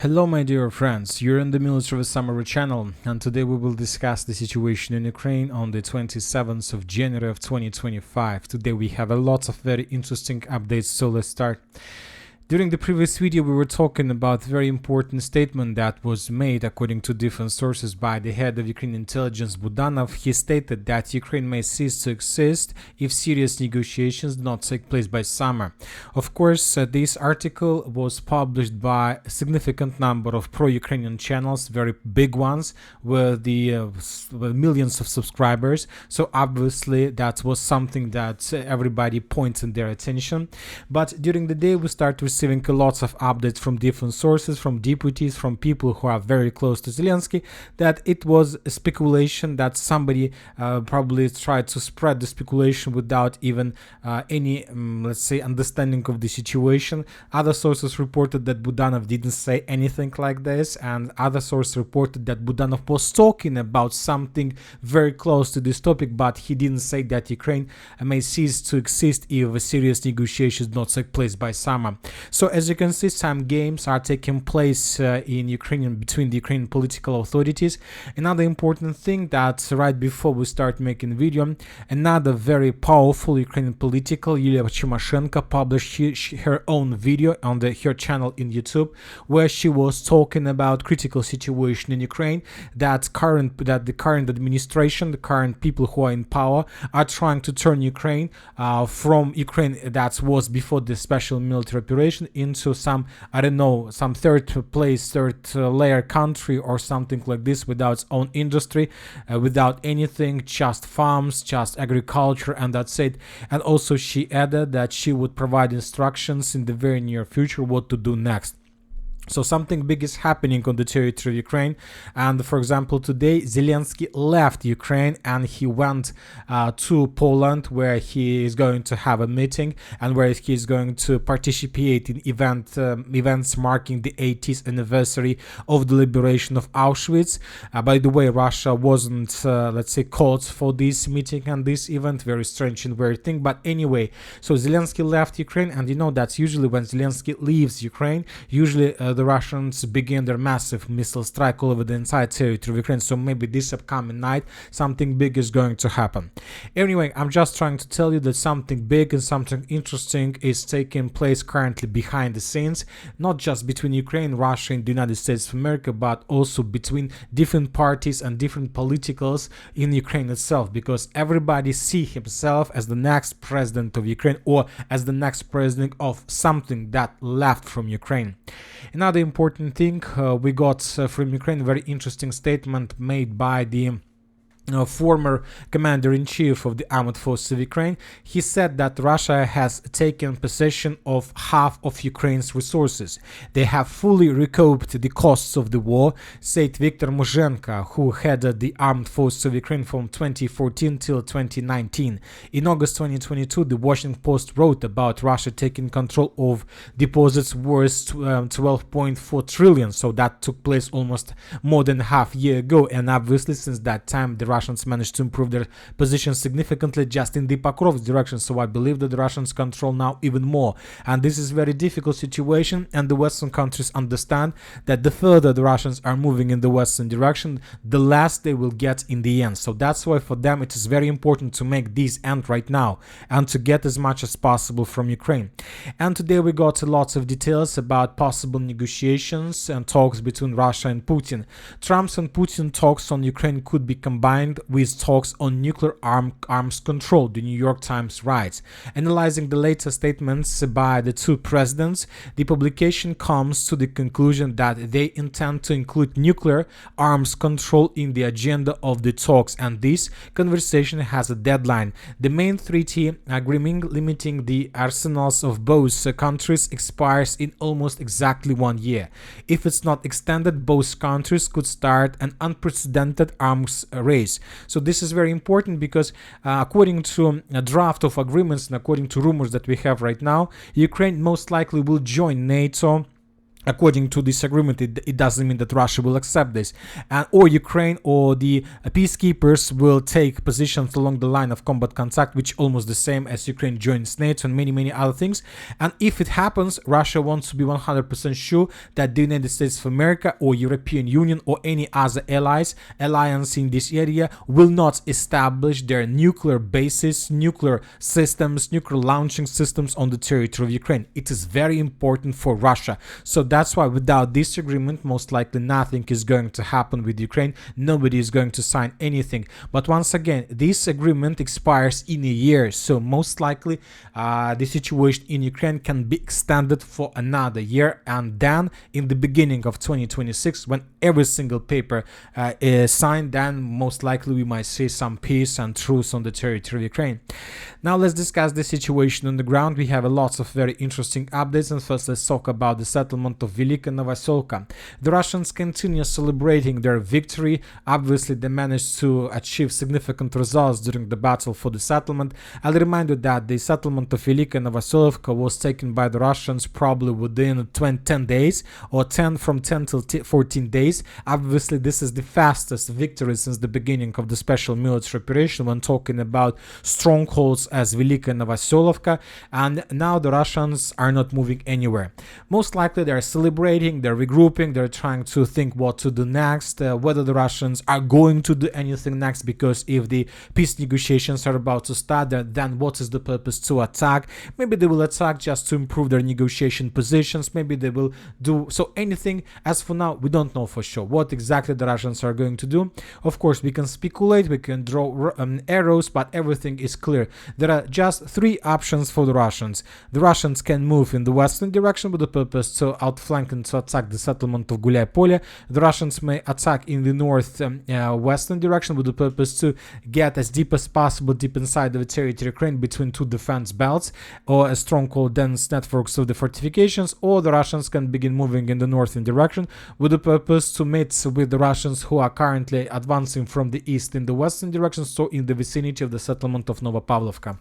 Hello my dear friends, you're in the Military Summary channel, and today we will discuss the situation in Ukraine on the 27th of January of 2025. Today we have a lot of very interesting updates, so let's start. During the previous video, we were talking about a very important statement that was made, according to different sources, by the head of Ukrainian intelligence, Budanov. He stated that Ukraine may cease to exist if serious negotiations do not take place by summer. Of course, this article was published by a significant number of pro-Ukrainian channels, very big ones, with millions of subscribers. So obviously that was something that everybody pointed their attention. But during the day, we start receiving lots of updates from different sources, from deputies, from people who are very close to Zelensky, that it was a speculation, that somebody probably tried to spread the speculation without even any, let's say, understanding of the situation. Other sources reported that Budanov didn't say anything like this, and other sources reported that Budanov was talking about something very close to this topic, but he didn't say that Ukraine may cease to exist if serious negotiations do not take place by summer. So as you can see, some games are taking place between the Ukrainian political authorities. Another important thing that right before we start making video, another very powerful Ukrainian political, Yulia Tymoshenko, published her own video on her channel in YouTube, where she was talking about critical situation in Ukraine, that the current administration, the current people who are in power, are trying to turn Ukraine from Ukraine that was before the special military operation into some, I don't know, some third layer country or something like this, without its own industry, without anything, just farms, just agriculture, and that's it. And also she added that she would provide instructions in the very near future what to do next. So something big is happening on the territory of Ukraine, and for example, today Zelensky left Ukraine and he went to Poland, where he is going to have a meeting and where he is going to participate in events marking the 80th anniversary of the liberation of Auschwitz. By the way, Russia wasn't, let's say, called for this meeting and this event. Very strange and weird thing, but anyway, so Zelensky left Ukraine, and you know that usually when Zelensky leaves Ukraine, usually the Russians begin their massive missile strike all over the entire territory of Ukraine. So maybe this upcoming night something big is going to happen. Anyway, I'm just trying to tell you that something big and something interesting is taking place currently behind the scenes, not just between Ukraine, Russia, and the United States of America, but also between different parties and different politicals in Ukraine itself, because everybody sees himself as the next president of Ukraine, or as the next president of something that left from Ukraine. Another important thing, we got from Ukraine a very interesting statement made by the former commander-in-chief of the armed forces of Ukraine. He said that Russia has taken possession of half of Ukraine's resources. They have fully recouped the costs of the war, said Viktor Muzhenko, who headed the armed forces of Ukraine from 2014 till 2019. In August 2022, the Washington Post wrote about Russia taking control of deposits worth 12.4 trillion. So that took place almost more than half a year ago, and obviously since that time the Russians managed to improve their position significantly just in the Pokrovsk direction. So I believe that the Russians control now even more, and this is a very difficult situation, and the Western countries understand that the further the Russians are moving in the Western direction, the less they will get in the end. So that's why for them it is very important to make this end right now and to get as much as possible from Ukraine. And today we got lots of details about possible negotiations and talks between Russia and Putin. Trump's and Putin talks on Ukraine could be combined with talks on nuclear arms control, the New York Times writes. Analyzing the latest statements by the two presidents, the publication comes to the conclusion that they intend to include nuclear arms control in the agenda of the talks, and this conversation has a deadline. The main treaty agreement limiting the arsenals of both countries expires in almost exactly 1 year. If it's not extended, both countries could start an unprecedented arms race. So this is very important because according to a draft of agreements and according to rumors that we have right now, Ukraine most likely will join NATO According to this agreement, it doesn't mean that Russia will accept this, and or Ukraine or the peacekeepers will take positions along the line of combat contact, which almost the same as Ukraine joins NATO and many other things. And if it happens, Russia wants to be 100% sure that the United States of America or European Union or any other alliance in this area will not establish their nuclear bases, nuclear systems, nuclear launching systems on the territory of Ukraine. It is very important for Russia. So that's why without this agreement, most likely nothing is going to happen with Ukraine. Nobody is going to sign anything. But once again, this agreement expires in a year. So most likely the situation in Ukraine can be extended for another year. And then in the beginning of 2026, when every single paper is signed, then most likely we might see some peace and truce on the territory of Ukraine. Now let's discuss the situation on the ground. We have a lot of very interesting updates, and first let's talk about the settlement of Velika Novoselka. The Russians continue celebrating their victory. Obviously, they managed to achieve significant results during the battle for the settlement. I'll remind you that the settlement of Velika Novoselka was taken by the Russians probably within 10 days, or 10 till 14 days. Obviously, this is the fastest victory since the beginning of the special military operation when talking about strongholds as Velika Novoselka, and now the Russians are not moving anywhere. Most likely they're celebrating, they're regrouping, they're trying to think what to do next, whether the Russians are going to do anything next, because if the peace negotiations are about to start, then what is the purpose to attack? Maybe they will attack just to improve their negotiation positions, maybe they will do so anything. As for now, we don't know for sure what exactly the Russians are going to do. Of course, we can speculate, we can draw arrows, but everything is clear. There are just three options for the Russians. The Russians can move in the western direction with the purpose to outflank and to attack the settlement of Gulay Pole. The Russians may attack in the north western direction with the purpose to get as deep as possible deep inside of the territory of Ukraine between two defense belts or a stronghold dense networks of the fortifications, or the Russians can begin moving in the northern direction with the purpose to meet with the Russians who are currently advancing from the east in the western direction, so in the vicinity of the settlement of Novopavlovka.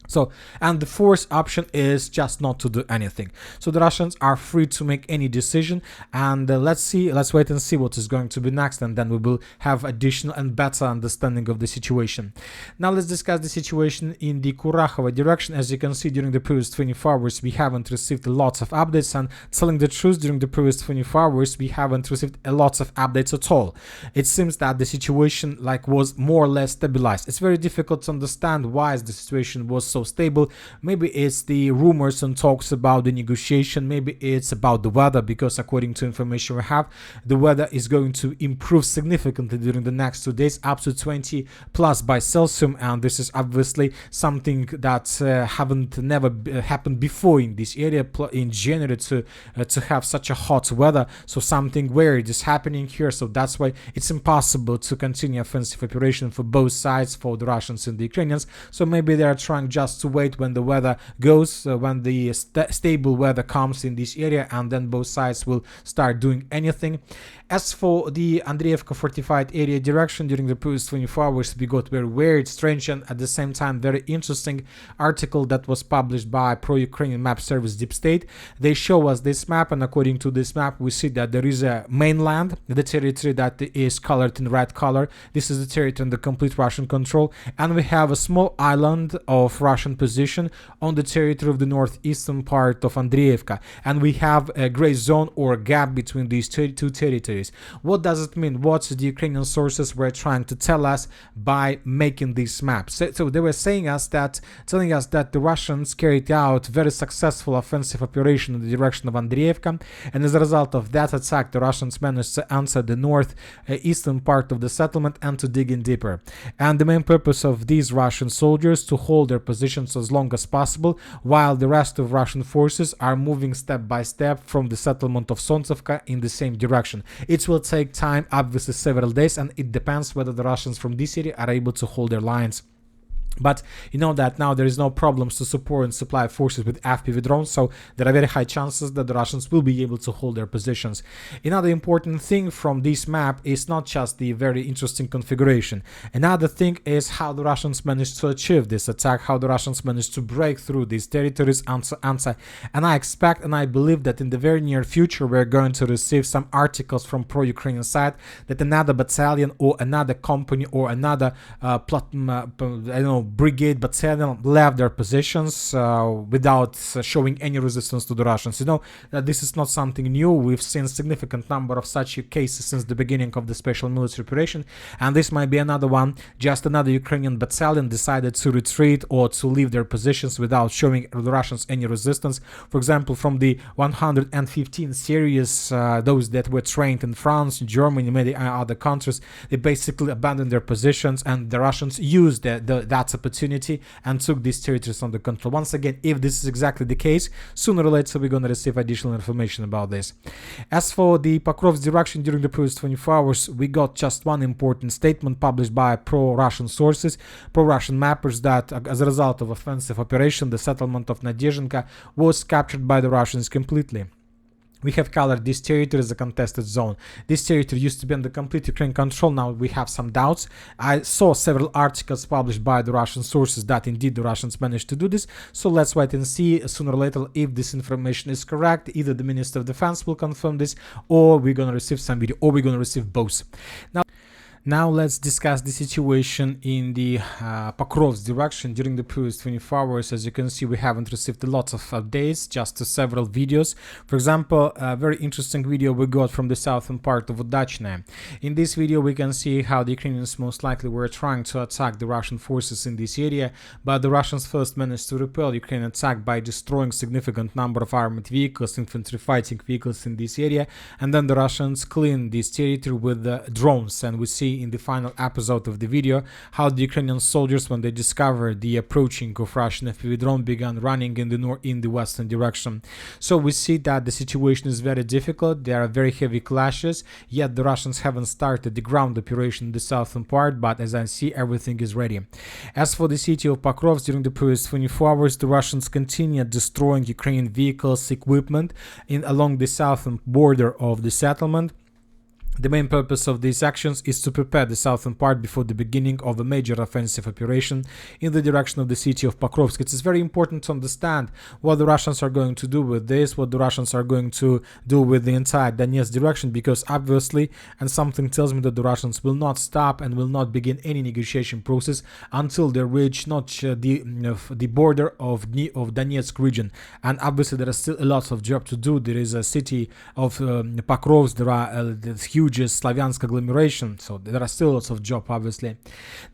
So, and the fourth option is just not to do anything. So the Russians are free to make any decision, and let's wait and see what is going to be next, and then we will have additional and better understanding of the situation. Now let's discuss the situation in the Kurakhova direction. As you can see, during the previous 24 hours, we haven't received lots of updates, and telling the truth, during the previous 24 hours, we haven't received a lot of updates at all. It seems that the situation was more or less stabilized. It's very difficult to understand why the situation was so stable. Maybe it's the rumors and talks about the negotiation, maybe it's about the weather, because according to information we have, the weather is going to improve significantly during the next 2 days, up to 20 plus by Celsius, and this is obviously something that never happened before in this area in January, to have such a hot weather. So something weird is happening here, so that's why it's impossible to continue offensive operation for both sides, for the Russians and the Ukrainians. So maybe they are trying just to wait when the weather goes, when the stable weather comes in this area, and then both sides will start doing anything. As for the Andreevka fortified area direction, during the previous 24 hours, we got very weird, strange, and at the same time very interesting article that was published by pro-Ukrainian map service Deep State. They show us this map, and according to this map, we see that there is a mainland, the territory that is colored in red color. This is the territory under complete Russian control, and we have a small island of Russian position on the territory of the northeastern part of Andreevka, and we have a gray zone or gap between these two territories. What does it mean? What the Ukrainian sources were trying to tell us by making these maps? So they were telling us that the Russians carried out very successful offensive operation in the direction of Andreevka, and as a result of that attack, the Russians managed to enter the northeastern part of the settlement and to dig in deeper. And the main purpose of these Russian soldiers to hold their positions as long as possible, while the rest of Russian forces are moving step by step from the settlement of Sontsevka in the same direction. It will take time, obviously several days, and it depends whether the Russians from this area are able to hold their lines. But you know that now there is no problems to support and supply forces with FPV drones, so there are very high chances that the Russians will be able to hold their positions. Another important thing from this map is not just the very interesting configuration. Another thing is how the Russians managed to achieve this attack, how the Russians managed to break through these territories. And I expect and I believe that in the very near future we're going to receive some articles from pro-Ukrainian side that another battalion or another company or another brigade battalion left their positions without showing any resistance to the Russians. You know that this is not something new. We've seen significant number of such cases since the beginning of the special military operation, and this might be another one. Just another Ukrainian battalion decided to retreat or to leave their positions without showing the Russians any resistance. For example, from the 115 series, those that were trained in France, Germany, many other countries, they basically abandoned their positions, and the Russians used that opportunity and took these territories under control. Once again, if this is exactly the case, sooner or later we're going to receive additional information about this. As for the Pokrovsk direction, during the previous 24 hours, we got just one important statement published by pro-Russian sources, pro-Russian mappers, that as a result of offensive operation, the settlement of Nadezhenka was captured by the Russians completely. We have colored this territory as a contested zone. This territory used to be under complete Ukrainian control. Now we have some doubts. I saw several articles published by the Russian sources that indeed the Russians managed to do this. So let's wait and see sooner or later if this information is correct. Either the Minister of Defense will confirm this, or we're going to receive some video, or we're going to receive both. Now let's discuss the situation in the Pokrovsk direction during the previous 24 hours. As you can see, we haven't received a lot of updates, just several videos. For example, a very interesting video we got from the southern part of Vovchok. In this video, we can see how the Ukrainians most likely were trying to attack the Russian forces in this area, but the Russians first managed to repel Ukrainian attack by destroying significant number of armored vehicles, infantry fighting vehicles in this area, and then the Russians cleaned this territory with drones, and we see in the final episode of the video how the Ukrainian soldiers, when they discovered the approaching of Russian FPV drone, began running in the western direction. So we see that the situation is very difficult. There are very heavy clashes, yet the Russians haven't started the ground operation in the southern part, but as I see, everything is ready. As for the city of Pokrovsk, during the previous 24 hours, the Russians continued destroying Ukrainian vehicles, equipment along the southern border of the settlement. The main purpose of these actions is to prepare the southern part before the beginning of a major offensive operation in the direction of the city of Pokrovsk. It is very important to understand what the Russians are going to do with this, what the Russians are going to do with the entire Donetsk direction, because obviously, and something tells me that the Russians will not stop and will not begin any negotiation process until they reach not the border of Donetsk region. And obviously there is still a lot of job to do. There is a city of Pokrovsk, there are huge Slaviansk agglomeration, so there are still lots of job, obviously.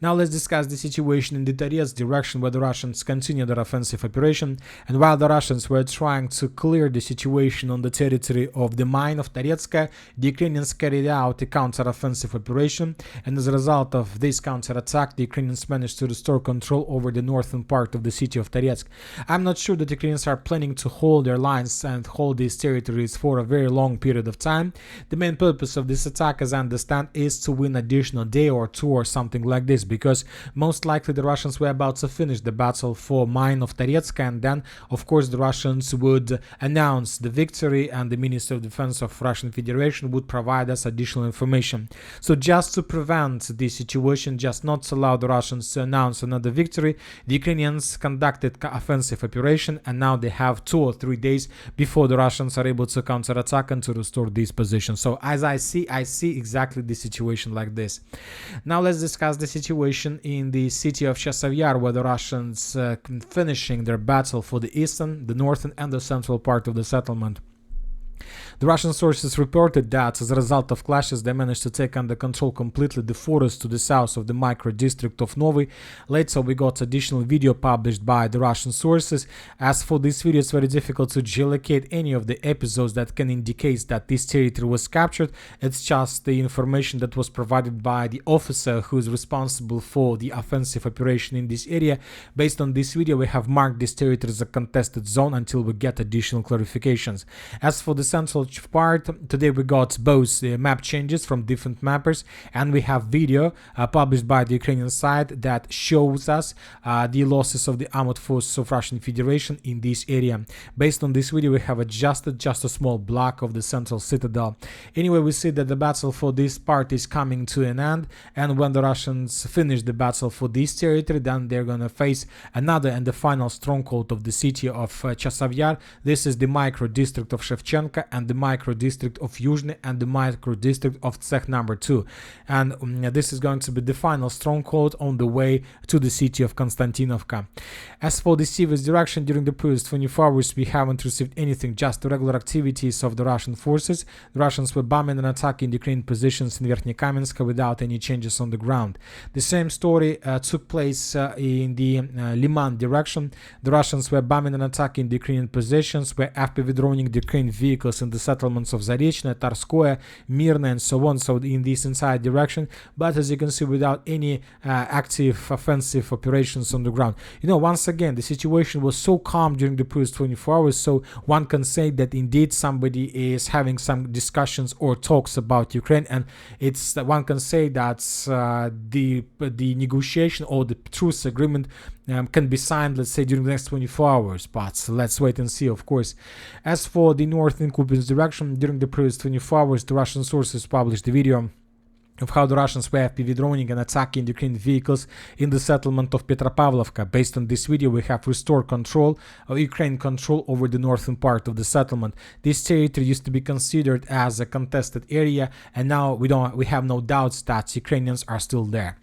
Now let's discuss the situation in the Toretsk direction, where the Russians continue their offensive operation. And while the Russians were trying to clear the situation on the territory of the mine of Toretsk, the Ukrainians carried out a counter-offensive operation, and as a result of this counter-attack, the Ukrainians managed to restore control over the northern part of the city of Toretsk. I'm not sure that the Ukrainians are planning to hold their lines and hold these territories for a very long period of time. The main purpose of this attack, as I understand, is to win additional day or two or something like this, because most likely the Russians were about to finish the battle for mine of Toretsk, and then of course the Russians would announce the victory, and the Minister of Defense of Russian Federation would provide us additional information. So just to prevent this situation, just not to allow the Russians to announce another victory, the Ukrainians conducted offensive operation, and now they have 2 or 3 days before the Russians are able to counterattack and to restore these positions. So as I see exactly the situation like this. Now let's discuss the situation in the city of Chasiv Yar, where the Russians finishing their battle for the eastern, the northern, and the central part of the settlement. The Russian sources reported that as a result of clashes, they managed to take under control completely the forest to the south of the micro-district of Novy. Later, we got additional video published by the Russian sources. As for this video, it's very difficult to geolocate any of the episodes that can indicate that this territory was captured. It's just the information that was provided by the officer who is responsible for the offensive operation in this area. Based on this video, we have marked this territory as a contested zone until we get additional clarifications. As for the central part. Today we got both map changes from different mappers, and we have video published by the Ukrainian side that shows us the losses of the armored forces of Russian Federation in this area. Based on this video, we have adjusted just a small block of the central citadel. Anyway, we see that the battle for this part is coming to an end, and when the Russians finish the battle for this territory, then they're gonna face another and the final stronghold of the city of Chasiv Yar. This is the micro district of Shevchenko and the micro district of Yuzhny and the micro district of Cech number 2, and this is going to be the final stronghold on the way to the city of Konstantinovka. As for the Sivas direction, during the previous 24 hours we haven't received anything, just the regular activities of the Russian forces. The Russians were bombing and attacking Ukrainian positions in Verkhnekamensk without any changes on the ground. The same story took place in the Liman direction. The Russians were bombing and attacking the Ukrainian positions, were FPV droning the Ukrainian vehicles in the settlements of Zarechne, Tarskoye, Mirne, and so on, so in this entire direction, but as you can see, without any active offensive operations on the ground. Once again, the situation was so calm during the previous 24 hours, so one can say that indeed somebody is having some discussions or talks about Ukraine, and it's one can say that the negotiation or the truce agreement can be signed, let's say, during the next 24 hours, but let's wait and see, of course. As for the northern Kupiansk direction, during the previous 24 hours, the Russian sources published the video of how the Russians were FPV droning and attacking Ukrainian vehicles in the settlement of Petropavlovka. Based on this video, we have restored control of Ukraine control over the northern part of the settlement. This territory used to be considered as a contested area, and now we have no doubts that Ukrainians are still there.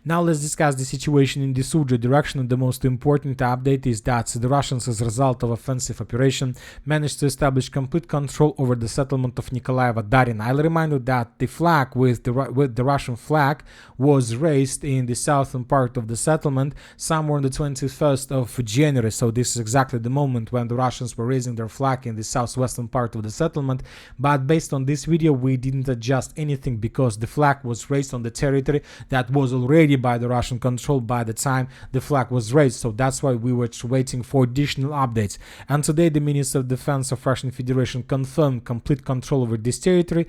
Now let's discuss the situation in the Sudzha direction, and the most important update is that the Russians, as a result of offensive operation, managed to establish complete control over the settlement of Nikolayevo-Darino. I'll remind you that the flag with the Russian flag was raised in the southern part of the settlement somewhere on the 21st of January. So this is exactly the moment when the Russians were raising their flag in the southwestern part of the settlement. But based on this video, we didn't adjust anything because the flag was raised on the territory that was already by the Russian control by the time the flag was raised. So that's why we were waiting for additional updates. And today the Minister of Defense of Russian Federation confirmed complete control over this territory.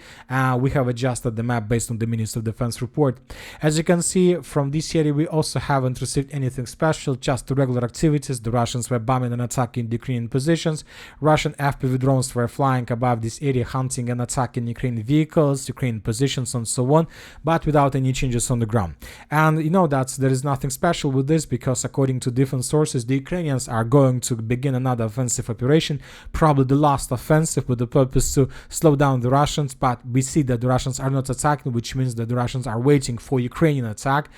We have adjusted the map based on the Minister of Defense report. As you can see from this area, we also haven't received anything special, just the regular activities. The Russians were bombing and attacking the Ukrainian positions. Russian FPV drones were flying above this area, hunting and attacking Ukrainian vehicles, Ukrainian positions, and so on, but without any changes on the ground. And you know that there is nothing special with this, because according to different sources, the Ukrainians are going to begin another offensive operation, probably the last offensive, with the purpose to slow down the Russians. But we see that the Russians are not attacking, which means that the Russians are waiting for Ukrainian attack.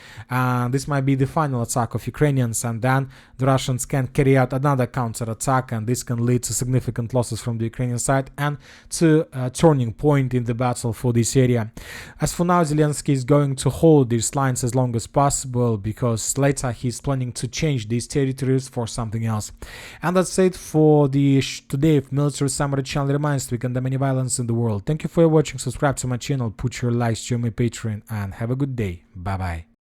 This might be the final attack of Ukrainians, and then the Russians can carry out another counter-attack, and this can lead to significant losses from the Ukrainian side and to a turning point in the battle for this area. As for now, Zelensky is going to hold these lines as long as possible, because later he's planning to change these territories for something else. And that's it for the today military summary channel. Reminds we condemn any violence in the world. Thank you for watching. Subscribe to my channel, put your likes to my Patreon, and have a good day. Bye bye.